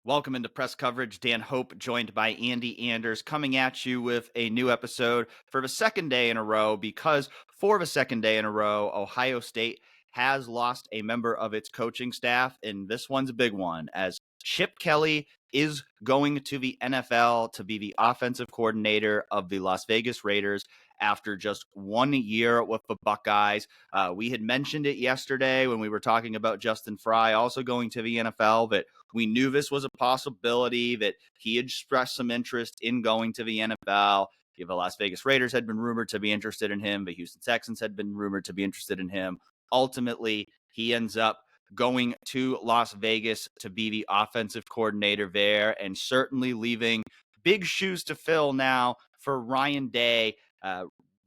Welcome into press coverage. Dan Hope joined by Andy Anders coming at you with a new episode for the second day in a row because for the second day in a row, Ohio State has lost a member of its coaching staff. And this one's a big one as Chip Kelly is going to the NFL to be the offensive coordinator of the Las Vegas Raiders after just 1 year with the Buckeyes. We had mentioned it yesterday when we were talking about Justin Frye also going to the NFL, that we knew this was a possibility, that he had expressed some interest in going to the NFL. The Las Vegas Raiders had been rumored to be interested in him. The Houston Texans had been rumored to be interested in him. Ultimately, he ends up going to Las Vegas to be the offensive coordinator there, and certainly leaving big shoes to fill now for Ryan Day.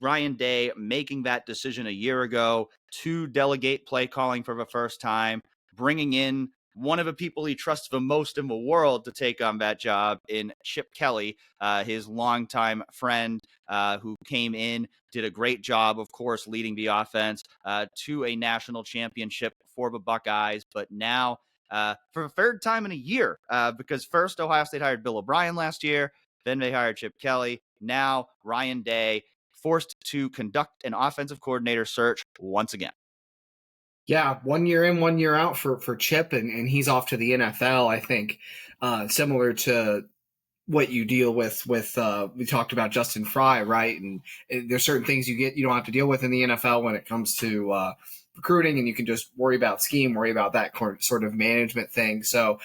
Ryan Day making that decision a year ago to delegate play calling for the first time, bringing in one of the people he trusts the most in the world to take on that job in Chip Kelly, his longtime friend who came in, did a great job, of course, leading the offense to a national championship for the Buckeyes. But now, for the third time in a year, because first Ohio State hired Bill O'Brien last year, then they hired Chip Kelly. Now Ryan Day forced to conduct an offensive coordinator search once again. Yeah, 1 year in, 1 year out for Chip, and he's off to the NFL. I think similar to what you deal with we talked about Justin Frye, right? And there's certain things you don't have to deal with in the NFL when it comes to recruiting, and you can just worry about scheme, worry about that sort of management thing. So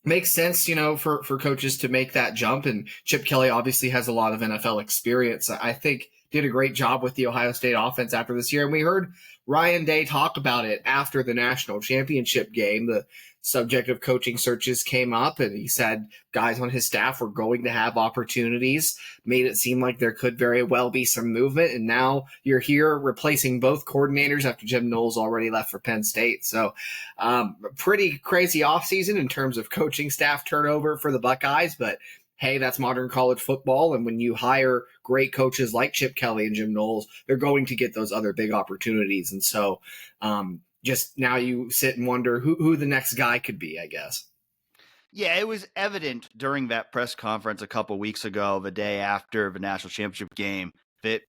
makes sense, for coaches to make that jump. And Chip Kelly obviously has a lot of NFL experience. I think did a great job with the Ohio State offense after this year. And we heard Ryan Day talk about it after the national championship game. The subject of coaching searches came up, and he said guys on his staff were going to have opportunities, made it seem like there could very well be some movement. And now you're here replacing both coordinators after Jim Knowles already left for Penn State. So pretty crazy offseason in terms of coaching staff turnover for the Buckeyes, but hey, that's modern college football. And when you hire great coaches like Chip Kelly and Jim Knowles, they're going to get those other big opportunities. And so just now you sit and wonder who the next guy could be, I guess. Yeah, it was evident during that press conference a couple weeks ago, the day after the national championship game, that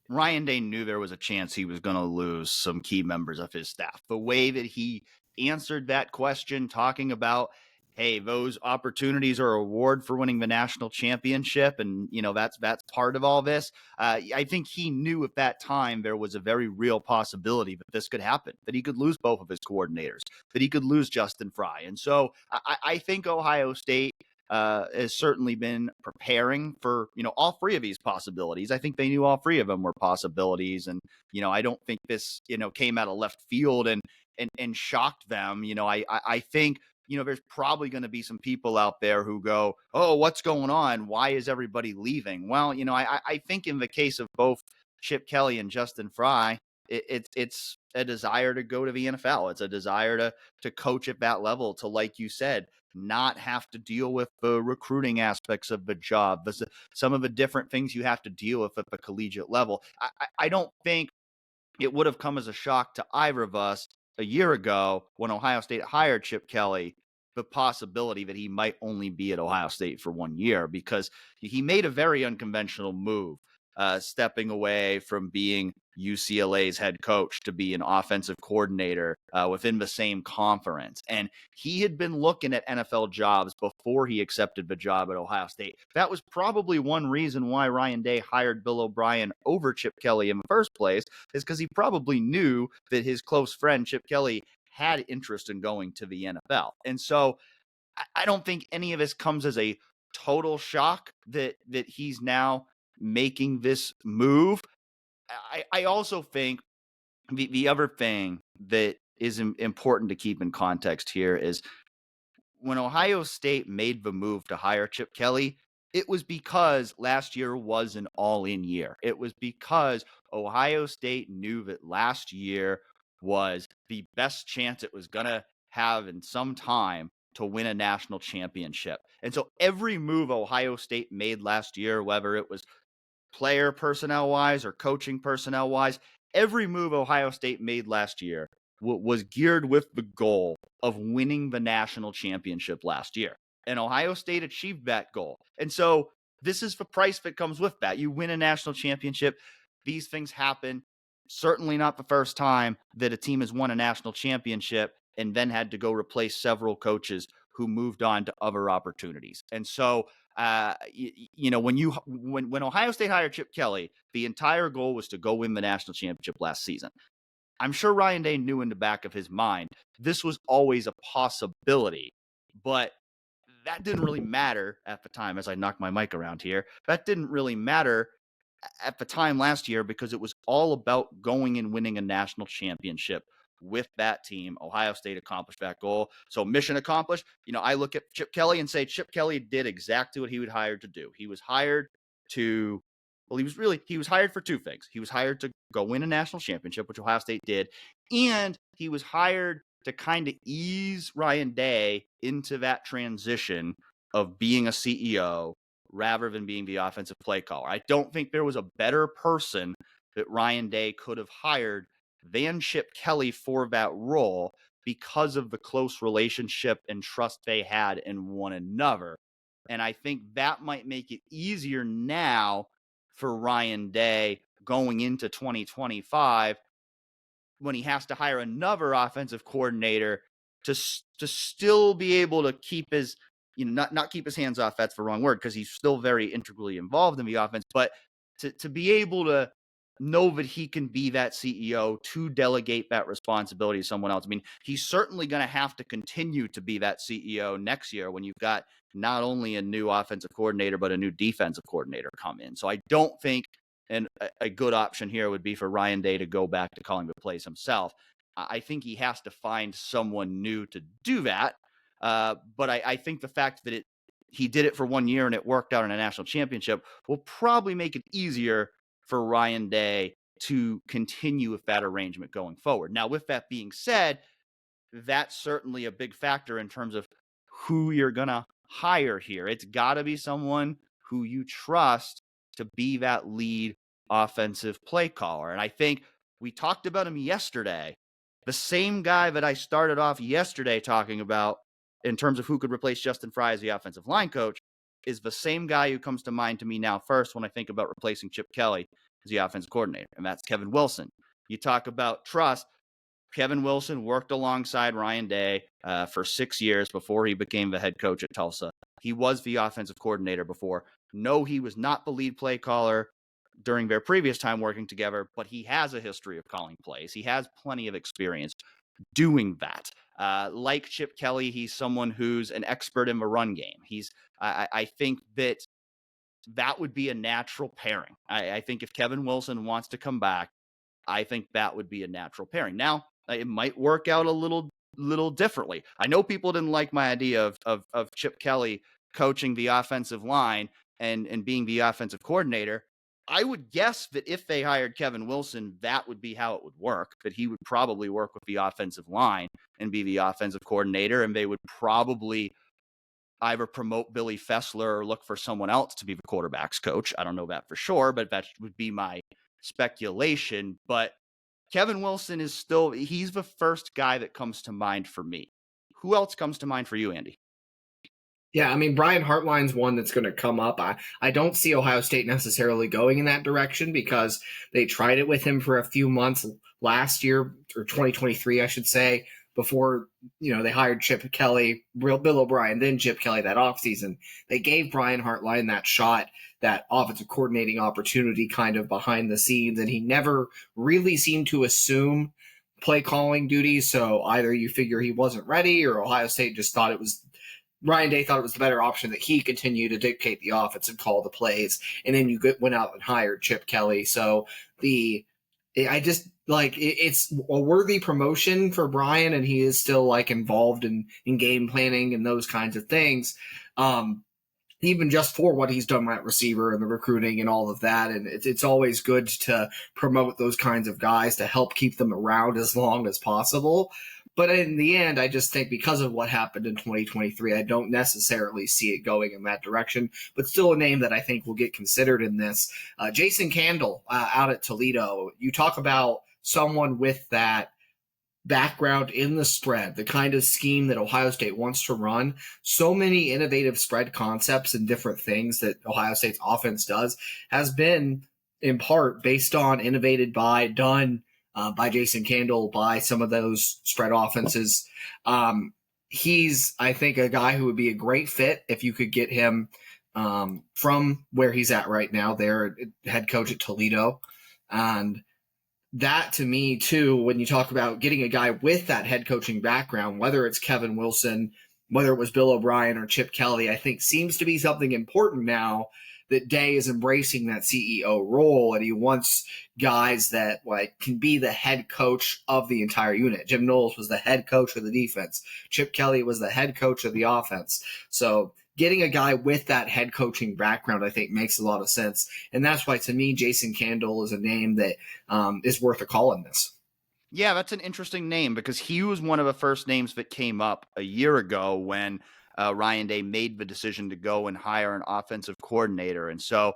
Ryan Day knew there was a chance he was going to lose some key members of his staff. The way that he answered that question, talking about, hey, those opportunities are a reward for winning the national championship, and that's part of all this. I think he knew at that time there was a very real possibility that this could happen, that he could lose both of his coordinators, that he could lose Justin Frye. And so I think Ohio State has certainly been preparing for all three of these possibilities. I think they knew all three of them were possibilities, and I don't think this came out of left field and shocked them. I think there's probably going to be some people out there who go, oh, what's going on? Why is everybody leaving? Well, I think in the case of both Chip Kelly and Justin Frye, it's a desire to go to the NFL. It's a desire to coach at that level, to, like you said, not have to deal with the recruiting aspects of the job, some of the different things you have to deal with at the collegiate level. I don't think it would have come as a shock to either of us a year ago when Ohio State hired Chip Kelly, the possibility that he might only be at Ohio State for 1 year, because he made a very unconventional move, stepping away from being UCLA's head coach to be an offensive coordinator within the same conference. And he had been looking at NFL jobs before he accepted the job at Ohio State. That was probably one reason why Ryan Day hired Bill O'Brien over Chip Kelly in the first place, is because he probably knew that his close friend Chip Kelly had interest in going to the NFL. And so I don't think any of this comes as a total shock that he's now making this move. I also think the other thing that is important to keep in context here is when Ohio State made the move to hire Chip Kelly, it was because last year was an all-in year. It was because Ohio State knew that last year was the best chance it was going to have in some time to win a national championship. And so every move Ohio State made last year, whether it was player personnel-wise or coaching personnel-wise, every move Ohio State made last year was geared with the goal of winning the national championship last year. And Ohio State achieved that goal. And so this is the price that comes with that. You win a national championship. These things happen. Certainly not the first time that a team has won a national championship and then had to go replace several coaches who moved on to other opportunities. And so, when Ohio State hired Chip Kelly, the entire goal was to go win the national championship last season. I'm sure Ryan Day knew in the back of his mind this was always a possibility, but that didn't really matter at the time. As I knock my mic around here, that didn't really matter at the time last year because it was all about going and winning a national championship with that team. Ohio State accomplished that goal. So mission accomplished. I look at Chip Kelly and say Chip Kelly did exactly what he was hired to do. He was hired to, he was hired for two things. He was hired to go win a national championship, which Ohio State did. And he was hired to kind of ease Ryan Day into that transition of being a CEO rather than being the offensive play caller. I don't think there was a better person that Ryan Day could have hired than Chip Kelly for that role because of the close relationship and trust they had in one another. And I think that might make it easier now for Ryan Day going into 2025 when he has to hire another offensive coordinator to still be able to keep his, not keep his hands off, that's the wrong word, because he's still very integrally involved in the offense, but to be able to know that he can be that CEO to delegate that responsibility to someone else. I mean, he's certainly going to have to continue to be that CEO next year when you've got not only a new offensive coordinator, but a new defensive coordinator come in. So I don't think a good option here would be for Ryan Day to go back to calling the plays himself. I think he has to find someone new to do that. But I think the fact that he did it for 1 year and it worked out in a national championship will probably make it easier for Ryan Day to continue with that arrangement going forward. Now, with that being said, that's certainly a big factor in terms of who you're going to hire here. It's got to be someone who you trust to be that lead offensive play caller. And I think we talked about him yesterday. The same guy that I started off yesterday talking about in terms of who could replace Justin Frye as the offensive line coach is the same guy who comes to mind to me now first when I think about replacing Chip Kelly as the offensive coordinator, and that's Kevin Wilson. You talk about trust. Kevin Wilson worked alongside Ryan Day for 6 years before he became the head coach at Tulsa. He was the offensive coordinator before. No, he was not the lead play caller during their previous time working together, but he has a history of calling plays. He has plenty of experience doing that. Like Chip Kelly, he's someone who's an expert in the run game. I think that would be a natural pairing. I think if Kevin Wilson wants to come back, I think that would be a natural pairing. Now, it might work out a little differently. I know people didn't like my idea of Chip Kelly coaching the offensive line and being the offensive coordinator. I would guess that if they hired Kevin Wilson, that would be how it would work, that he would probably work with the offensive line and be the offensive coordinator, and they would probably either promote Billy Fessler or look for someone else to be the quarterback's coach. I don't know that for sure, but that would be my speculation. But Kevin Wilson he's the first guy that comes to mind for me. Who else comes to mind for you, Andy? Yeah, I mean, Brian Hartline's one that's going to come up. I don't see Ohio State necessarily going in that direction because they tried it with him for a few months last year, or 2023, I should say, before, they hired Chip Kelly, Bill O'Brien, then Chip Kelly that offseason. They gave Brian Hartline that shot, that offensive coordinating opportunity kind of behind the scenes, and he never really seemed to assume play calling duties. So either you figure he wasn't ready or Ohio State just thought Ryan Day thought it was the better option that he continue to dictate the offense and call the plays. And then you went out and hired Chip Kelly. So it's a worthy promotion for Brian, and he is still involved in game planning and those kinds of things. Even just for what he's done at receiver and the recruiting and all of that. And it's always good to promote those kinds of guys to help keep them around as long as possible. But in the end, I just think because of what happened in 2023, I don't necessarily see it going in that direction, but still a name that I think will get considered in this. Jason Candle out at Toledo. You talk about someone with that background in the spread, the kind of scheme that Ohio State wants to run, so many innovative spread concepts and different things that Ohio State's offense does has been in part based on, done by Jason Candle, by some of those spread offenses. He's, I think, a guy who would be a great fit if you could get him from where he's at right now, there, head coach at Toledo. And that, to me, too, when you talk about getting a guy with that head coaching background, whether it's Kevin Wilson, whether it was Bill O'Brien or Chip Kelly, I think seems to be something important now that Day is embracing that CEO role, and he wants guys that can be the head coach of the entire unit. Jim Knowles was the head coach of the defense. Chip Kelly was the head coach of the offense. So getting a guy with that head coaching background, I think, makes a lot of sense. And that's why, to me, Jason Candle is a name that is worth a call in this. Yeah, that's an interesting name because he was one of the first names that came up a year ago when Ryan Day made the decision to go and hire an offensive coordinator. And so,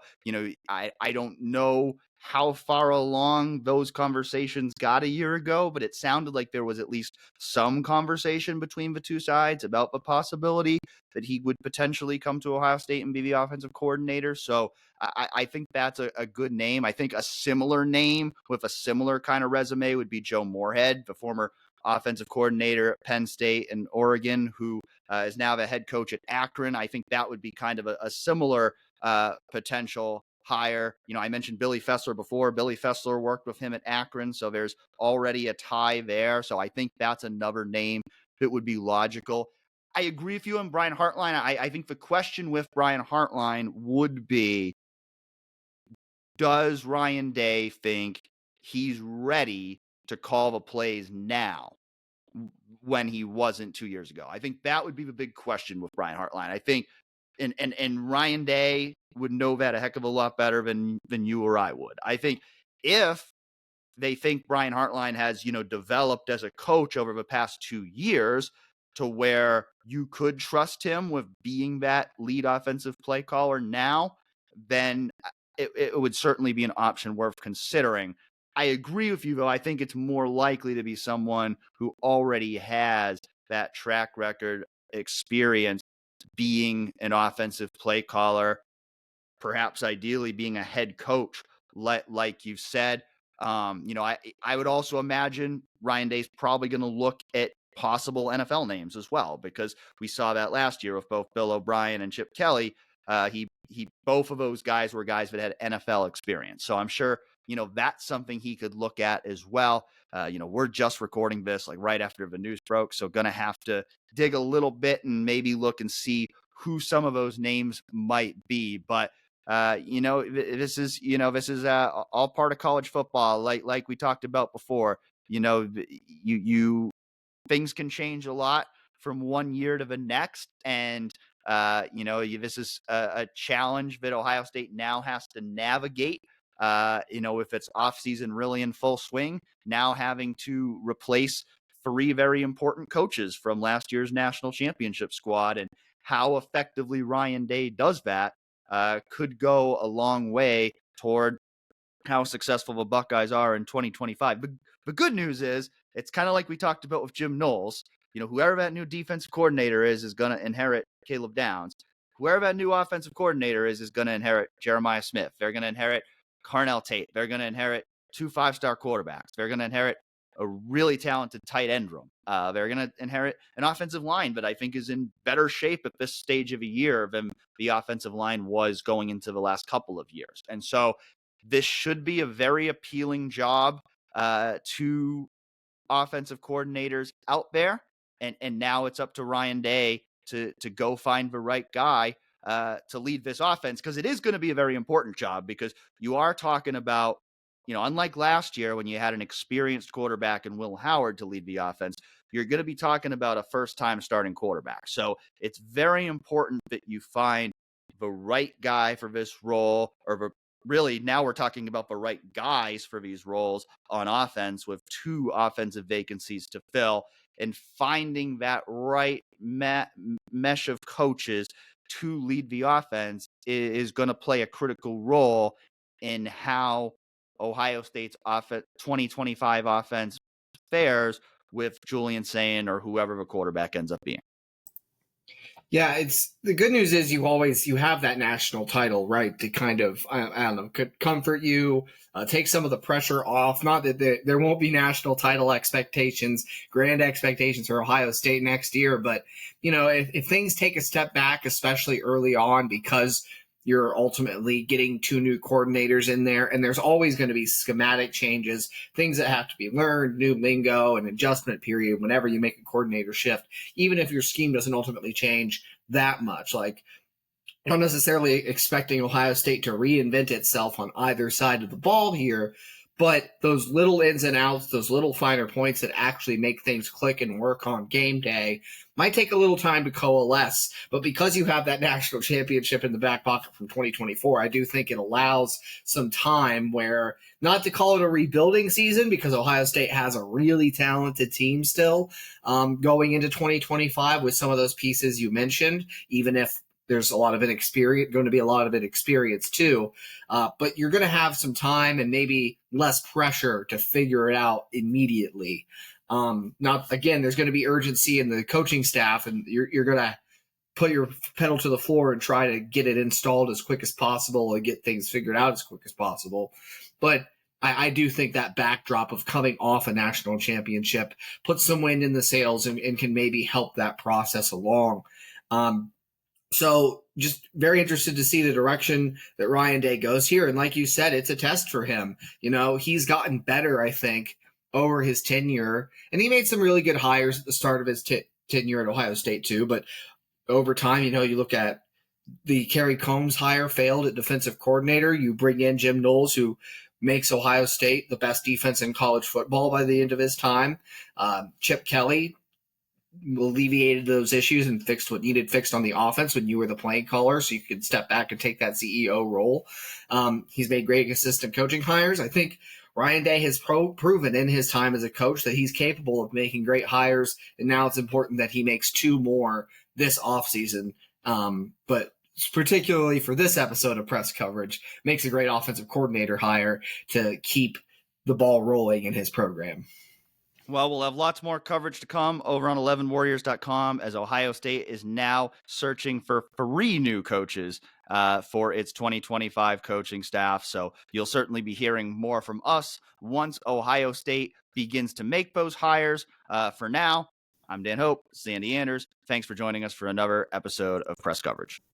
I don't know how far along those conversations got a year ago, but it sounded like there was at least some conversation between the two sides about the possibility that he would potentially come to Ohio State and be the offensive coordinator. So I think that's a good name. I think a similar name with a similar kind of resume would be Joe Moorhead, the former offensive coordinator at Penn State and Oregon, who is now the head coach at Akron. I think that would be kind of a similar potential hire. I mentioned Billy Fessler before. Billy Fessler worked with him at Akron, so there's already a tie there. So I think that's another name that would be logical. I agree with you on Brian Hartline. I think the question with Brian Hartline would be, does Ryan Day think he's ready to call the plays now when he wasn't 2 years ago? I think that would be the big question with Brian Hartline. I think, and Ryan Day would know that a heck of a lot better than you or I would. I think if they think Brian Hartline has, developed as a coach over the past 2 years to where you could trust him with being that lead offensive play caller now, then it would certainly be an option worth considering. I agree with you, though. I think it's more likely to be someone who already has that track record experience being an offensive play caller, perhaps ideally being a head coach, like you've said. I would also imagine Ryan Day's probably going to look at possible NFL names as well, because we saw that last year with both Bill O'Brien and Chip Kelly. Both of those guys were guys that had NFL experience. So I'm sure, that's something he could look at as well. We're just recording this right after the news broke, so going to have to dig a little bit and maybe look and see who some of those names might be. But this is all part of college football. Like we talked about before, things can change a lot from one year to the next. And, this is a challenge that Ohio State now has to navigate. If it's offseason really in full swing, now having to replace 3 very important coaches from last year's national championship squad, and how effectively Ryan Day does that could go a long way toward how successful the Buckeyes are in 2025. But the good news is, it's kind of like we talked about with Jim Knowles. Whoever that new defensive coordinator is going to inherit Caleb Downs. Whoever that new offensive coordinator is going to inherit Jeremiah Smith. They're going to inherit Carnell Tate. They're going to inherit 2 5-star quarterbacks. They're going to inherit a really talented tight end room. They're going to inherit an offensive line that I think is in better shape at this stage of a year than the offensive line was going into the last couple of years. And so this should be a very appealing job to offensive coordinators out there. And now it's up to Ryan Day to go find the right guy to lead this offense, because it is going to be a very important job, because you are talking about, unlike last year when you had an experienced quarterback in Will Howard to lead the offense, you're going to be talking about a first-time starting quarterback. So it's very important that you find the right guy for this role, or really now we're talking about the right guys for these roles on offense, with 2 offensive vacancies to fill, and finding that right mesh of coaches to lead the offense is going to play a critical role in how Ohio State's 2025 offense fares with Julian Sayin or whoever the quarterback ends up being. Yeah, it's the good news is you have that national title, right? To kind of, I don't know, could comfort you, take some of the pressure off. Not that there won't be national title expectations, grand expectations for Ohio State next year, but if things take a step back, especially early on, because you're ultimately getting two new coordinators in there, and there's always going to be schematic changes, things that have to be learned, new lingo, and adjustment period whenever you make a coordinator shift, even if your scheme doesn't ultimately change that much. Like, not necessarily expecting Ohio State to reinvent itself on either side of the ball here, but those little ins and outs, those little finer points that actually make things click and work on game day might take a little time to coalesce. But because you have that national championship in the back pocket from 2024, I do think it allows some time where, not to call it a rebuilding season, because Ohio State has a really talented team still going into 2025 with some of those pieces you mentioned, even if there's going to be a lot of inexperience too. But you're going to have some time and maybe less pressure to figure it out immediately. There's going to be urgency in the coaching staff, and you're going to put your pedal to the floor and try to get it installed as quick as possible and get things figured out as quick as possible. But I do think that backdrop of coming off a national championship puts some wind in the sails and can maybe help that process along. So just very interested to see the direction that Ryan Day goes here. And like you said, it's a test for him. He's gotten better, I think, over his tenure. And he made some really good hires at the start of his tenure at Ohio State too. But over time, you look at the Kerry Combs hire, failed at defensive coordinator. You bring in Jim Knowles, who makes Ohio State the best defense in college football by the end of his time. Chip Kelly alleviated those issues and fixed what needed fixed on the offense when you were the playing caller, so you could step back and take that CEO role. He's made great assistant coaching hires. I think Ryan Day has proven in his time as a coach that he's capable of making great hires, and now it's important that he makes two more this offseason. But particularly for this episode of press coverage, makes a great offensive coordinator hire to keep the ball rolling in his program. Well, we'll have lots more coverage to come over on 11warriors.com, as Ohio State is now searching for 3 new coaches for its 2025 coaching staff. So you'll certainly be hearing more from us once Ohio State begins to make those hires. For now, I'm Dan Hope, Sandy Anders. Thanks for joining us for another episode of Press Coverage.